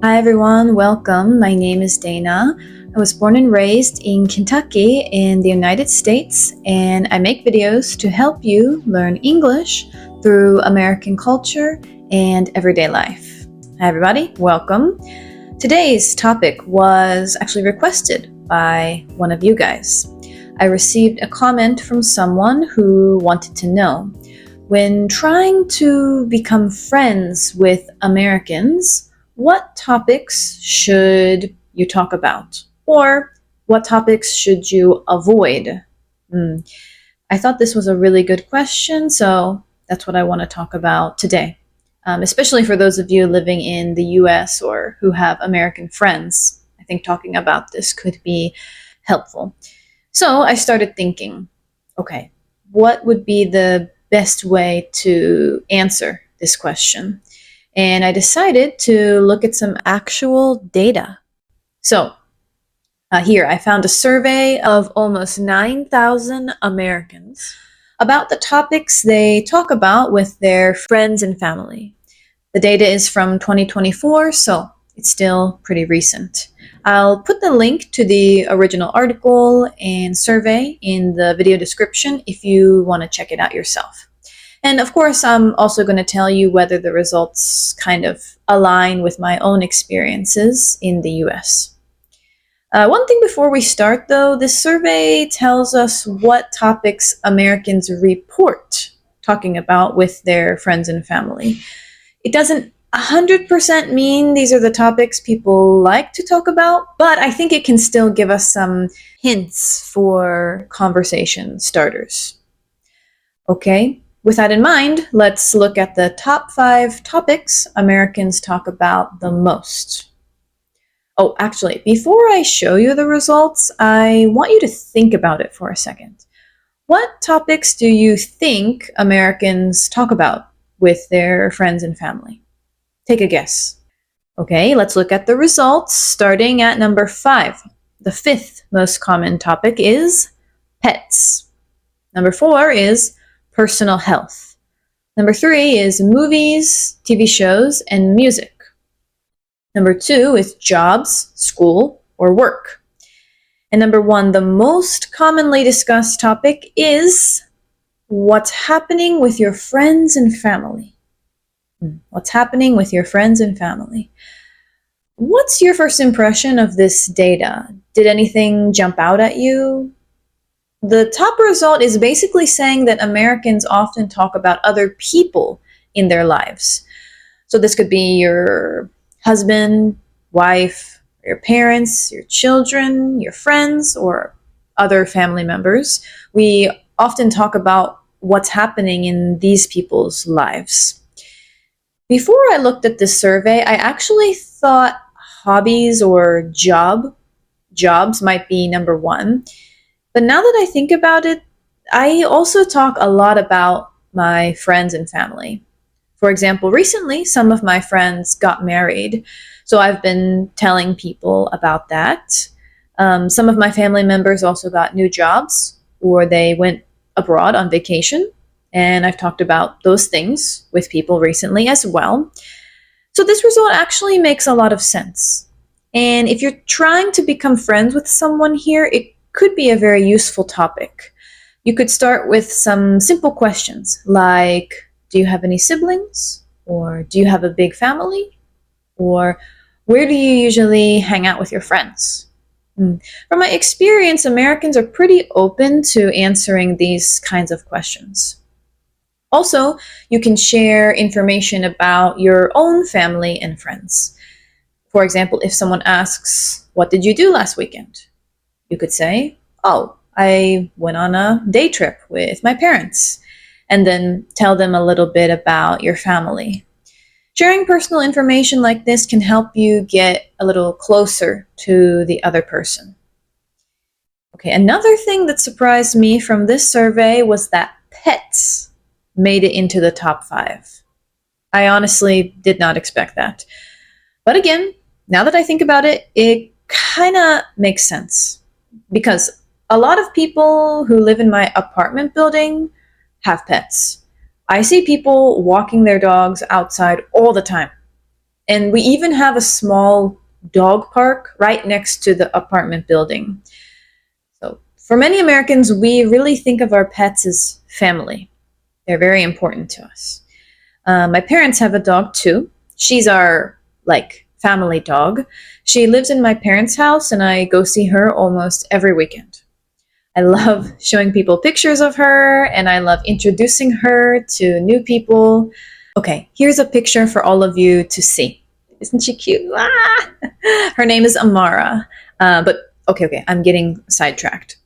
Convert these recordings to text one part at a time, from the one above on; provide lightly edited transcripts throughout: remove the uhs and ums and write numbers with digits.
Hi everyone, welcome. My name is Dana. I was born and raised in Kentucky in the United States, and I make videos to help you learn English through American culture and everyday life. Hi everybody, welcome. Today's topic was actually requested by one of you guys. I received a comment from someone who wanted to know, when trying to become friends with Americans, what topics should you talk about? Or what topics should you avoid? I thought this was a really good question, so that's what I want to talk about today. Especially for those of you living in the US or who have American friends. I think talking about this could be helpful. So I started thinking, okay, what would be the best way to answer this question? And I decided to look at some actual data. So here I found a survey of almost 9,000 Americans about the topics they talk about with their friends and family. The data is from 2024, so it's still pretty recent. I'll put the link to the original article and survey in the video description if you want to check it out yourself. And of course, I'm also going to tell you whether the results kind of align with my own experiences in the US. One thing before we start though, this survey tells us what topics Americans report talking about with their friends and family. It doesn't 100% mean these are the topics people like to talk about, but I think it can still give us some hints for conversation starters. Okay. With that in mind, let's look at the top 5 topics Americans talk about the most. Oh, actually, before I show you the results, I want you to think about it for a second. What topics do you think Americans talk about with their friends and family? Take a guess. Okay, let's look at the results, starting at number 5. The 5th most common topic is pets. Number 4 is personal health. Number 3 is movies, TV shows, and music. Number 2 is jobs, school, or work. And number 1, the most commonly discussed topic is what's happening with your friends and family. What's happening with your friends and family? What's your first impression of this data? Did anything jump out at you? The top result is basically saying that Americans often talk about other people in their lives. So this could be your husband, wife, your parents, your children, your friends, or other family members. We often talk about what's happening in these people's lives. Before I looked at this survey, I actually thought hobbies or jobs might be number 1. But now that I think about it, I also talk a lot about my friends and family. For example, recently, some of my friends got married, so I've been telling people about that. Some of my family members also got new jobs, or they went abroad on vacation, and I've talked about those things with people recently as well. So this result actually makes a lot of sense. And if you're trying to become friends with someone here, it could be a very useful topic. You could start with some simple questions like, do you have any siblings? Or do you have a big family? Or where do you usually hang out with your friends? From my experience, Americans are pretty open to answering these kinds of questions. Also, you can share information about your own family and friends. For example, if someone asks, what did you do last weekend? You could say, oh, I went on a day trip with my parents, and then tell them a little bit about your family. Sharing personal information like this can help you get a little closer to the other person. Okay, another thing that surprised me from this survey was that pets made it into the top 5. I honestly did not expect that. But again, now that I think about it, it kind of makes sense. Because a lot of people who live in my apartment building have pets. I see people walking their dogs outside all the time. And we even have a small dog park right next to the apartment building. So for many Americans, we really think of our pets as family. They're very important to us. My parents have a dog too. She's our family dog. She lives in my parents' house and I go see her almost every weekend. I love showing people pictures of her and I love introducing her to new people. Okay, here's a picture for all of you to see. Isn't she cute? Ah! Her name is Amara. But okay, I'm getting sidetracked.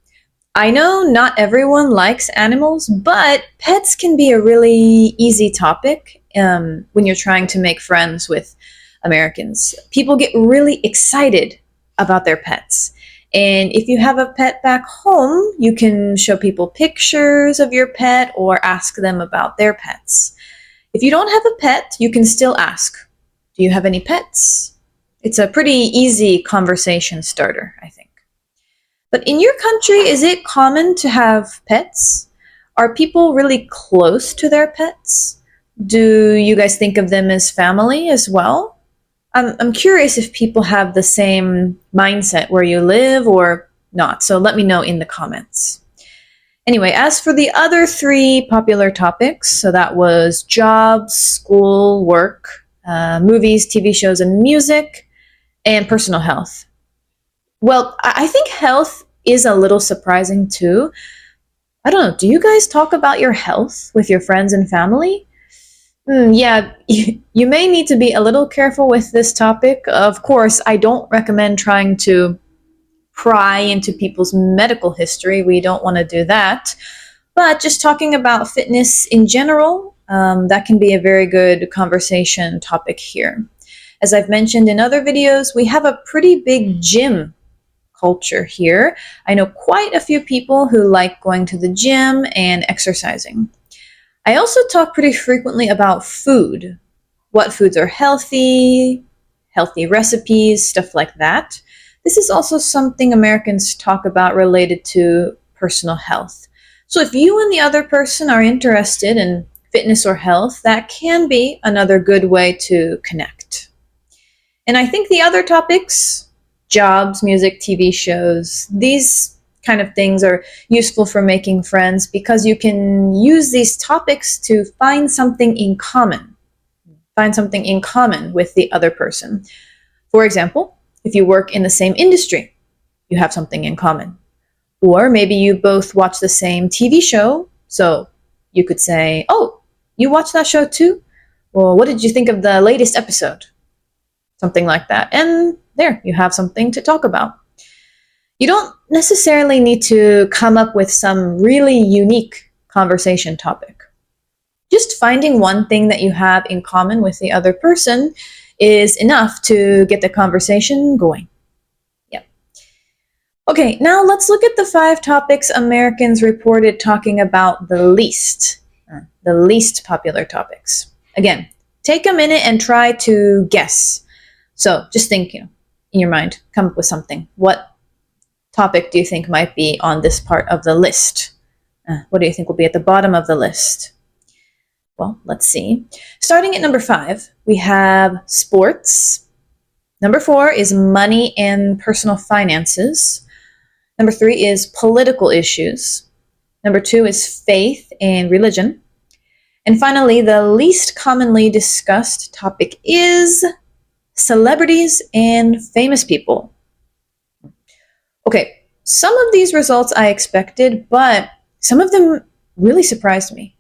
I know not everyone likes animals, but pets can be a really easy topic when you're trying to make friends with Americans. People get really excited about their pets. And if you have a pet back home, you can show people pictures of your pet or ask them about their pets. If you don't have a pet, you can still ask, do you have any pets? It's a pretty easy conversation starter, I think. But in your country, is it common to have pets? Are people really close to their pets? Do you guys think of them as family as well? I'm curious if people have the same mindset where you live or not, so let me know in the comments. Anyway, as for the other 3 popular topics, so that was jobs, school, work, movies, TV shows, and music, and personal health. Well, I think health is a little surprising too. I don't know, do you guys talk about your health with your friends and family? Yeah, you may need to be a little careful with this topic. Of course, I don't recommend trying to pry into people's medical history. We don't want to do that. But just talking about fitness in general, that can be a very good conversation topic here. As I've mentioned in other videos, we have a pretty big gym culture here. I know quite a few people who like going to the gym and exercising. I also talk pretty frequently about food, what foods are healthy recipes, stuff like that. This is also something Americans talk about related to personal health. So if you and the other person are interested in fitness or health, that can be another good way to connect. And I think the other topics, jobs, music, TV shows, these kind of things are useful for making friends because you can use these topics to find something in common with the other person. For example, if you work in the same industry, you have something in common. Or maybe you both watch the same TV show, so you could say, oh, you watched that show too? Well, what did you think of the latest episode? Something like that. And there, you have something to talk about. You don't necessarily need to come up with some really unique conversation topic. Just finding one thing that you have in common with the other person is enough to get the conversation going. Yeah. Okay, now let's look at the 5 topics Americans reported talking about the least popular topics. Again, take a minute and try to guess. So just think, in your mind, come up with something. What topic do you think might be on this part of the list? What do you think will be at the bottom of the list? Well, let's see. Starting at number 5, we have sports. Number 4 is money and personal finances. Number 3 is political issues. Number 2 is faith and religion. And finally, the least commonly discussed topic is celebrities and famous people. Okay, some of these results I expected, but some of them really surprised me.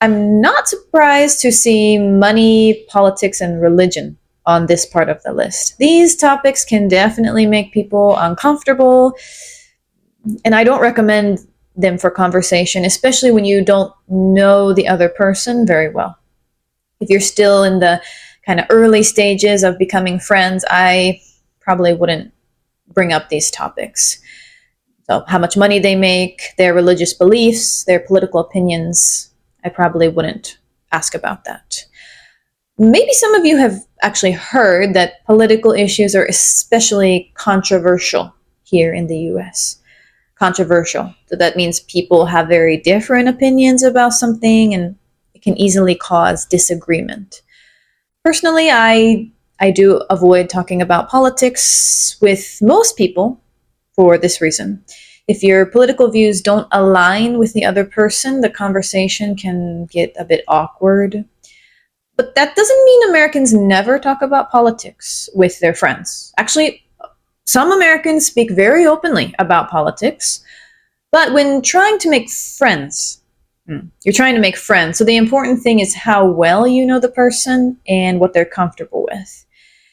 I'm not surprised to see money, politics, and religion on this part of the list. These topics can definitely make people uncomfortable, and I don't recommend them for conversation, especially when you don't know the other person very well. If you're still in the kind of early stages of becoming friends, I probably wouldn't bring up these topics. So how much money they make, their religious beliefs, their political opinions, I probably wouldn't ask about that. Maybe some of you have actually heard that political issues are especially controversial here in the US. Controversial. So that means people have very different opinions about something and it can easily cause disagreement. Personally, I I do avoid talking about politics with most people for this reason. If your political views don't align with the other person, the conversation can get a bit awkward. But that doesn't mean Americans never talk about politics with their friends. Actually, some Americans speak very openly about politics, but when trying to make friends, you're trying to make friends. So the important thing is how well you know the person and what they're comfortable with.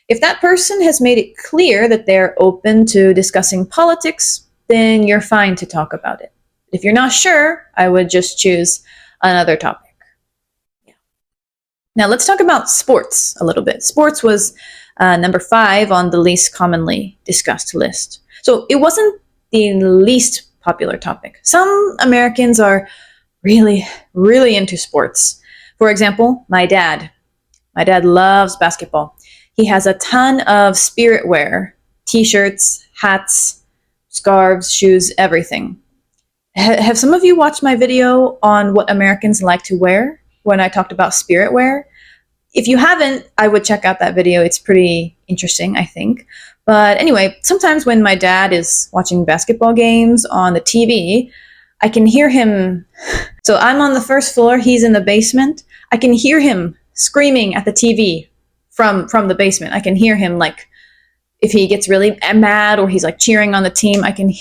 If that person has made it clear that they're open to discussing politics, then you're fine to talk about it. If you're not sure, I would just choose another topic. Now let's talk about sports a little bit. Sports was number 5 on the least commonly discussed list. So it wasn't the least popular topic. Some Americans are really, really into sports. For example, my dad. My dad loves basketball. He has a ton of spirit wear, t-shirts, hats, scarves, shoes, everything. Have some of you watched my video on what Americans like to wear when I talked about spirit wear? If you haven't, I would check out that video. It's pretty interesting, I think. But anyway, sometimes when my dad is watching basketball games on the TV, I can hear him. So I'm on the first floor, he's in the basement. I can hear him screaming at the TV from the basement. I can hear him, like, if he gets really mad or he's like cheering on the team, I can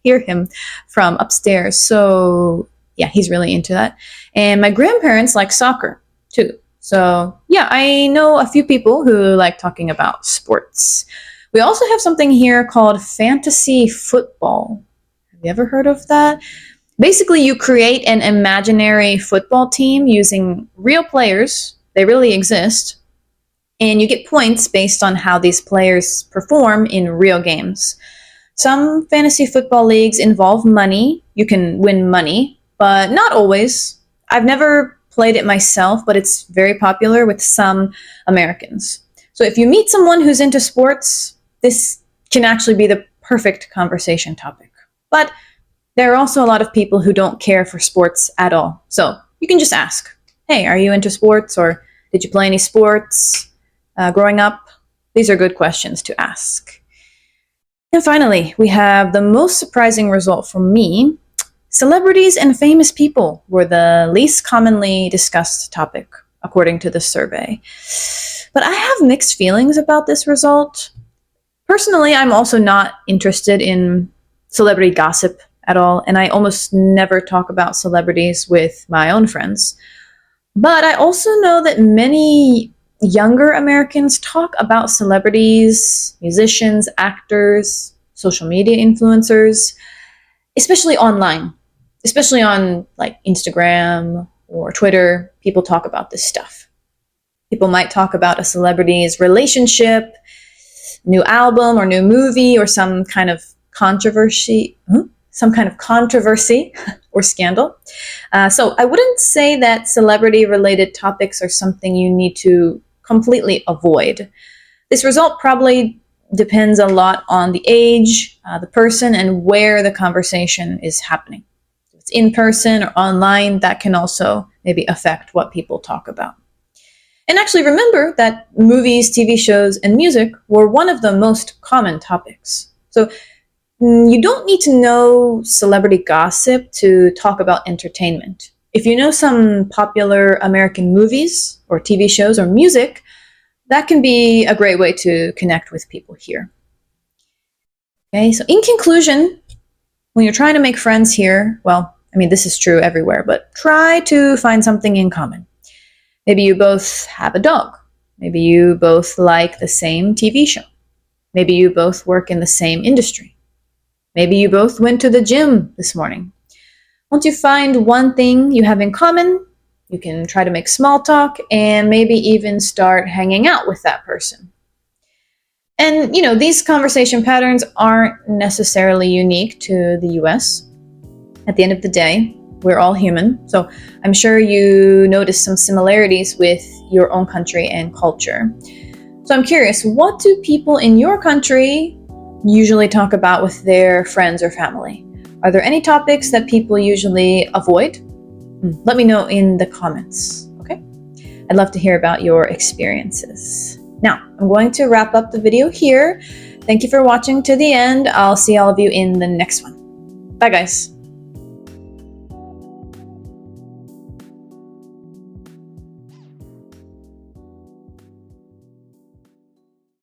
hear him from upstairs. So yeah, he's really into that. And my grandparents like soccer too. So yeah, I know a few people who like talking about sports. We also have something here called fantasy football. Have you ever heard of that? Basically, you create an imaginary football team using real players. They really exist. And you get points based on how these players perform in real games. Some fantasy football leagues involve money. You can win money, but not always. I've never played it myself, but it's very popular with some Americans. So if you meet someone who's into sports, this can actually be the perfect conversation topic. But there are also a lot of people who don't care for sports at all. So you can just ask, hey, are you into sports? Or did you play any sports growing up? These are good questions to ask. And finally, we have the most surprising result for me. Celebrities and famous people were the least commonly discussed topic, according to the survey. But I have mixed feelings about this result. Personally, I'm also not interested in celebrity gossip at all, and I almost never talk about celebrities with my own friends. But I also know that many younger Americans talk about celebrities, musicians, actors, social media influencers, especially online, especially on like Instagram or Twitter. People talk about this stuff. People might talk about a celebrity's relationship, new album or new movie, or some kind of controversy or scandal. So I wouldn't say that celebrity-related topics are something you need to completely avoid. This result probably depends a lot on the age, the person, and where the conversation is happening. If it's in person or online, that can also maybe affect what people talk about. And actually remember that movies, TV shows, and music were one of the most common topics. So you don't need to know celebrity gossip to talk about entertainment. If you know some popular American movies or TV shows or music, that can be a great way to connect with people here. Okay, so in conclusion, when you're trying to make friends here, well, I mean, this is true everywhere, but try to find something in common. Maybe you both have a dog. Maybe you both like the same TV show. Maybe you both work in the same industry. Maybe you both went to the gym this morning. Once you find one thing you have in common, you can try to make small talk and maybe even start hanging out with that person. And, you know, these conversation patterns aren't necessarily unique to the US. At the end of the day, we're all human. So I'm sure you notice some similarities with your own country and culture. So I'm curious, what do people in your country usually talk about with their friends or family? Are there any topics that people usually avoid? Let me know in the comments, okay? I'd love to hear about your experiences. Now, I'm going to wrap up the video here. Thank you for watching to the end. I'll see all of you in the next one. Bye, guys.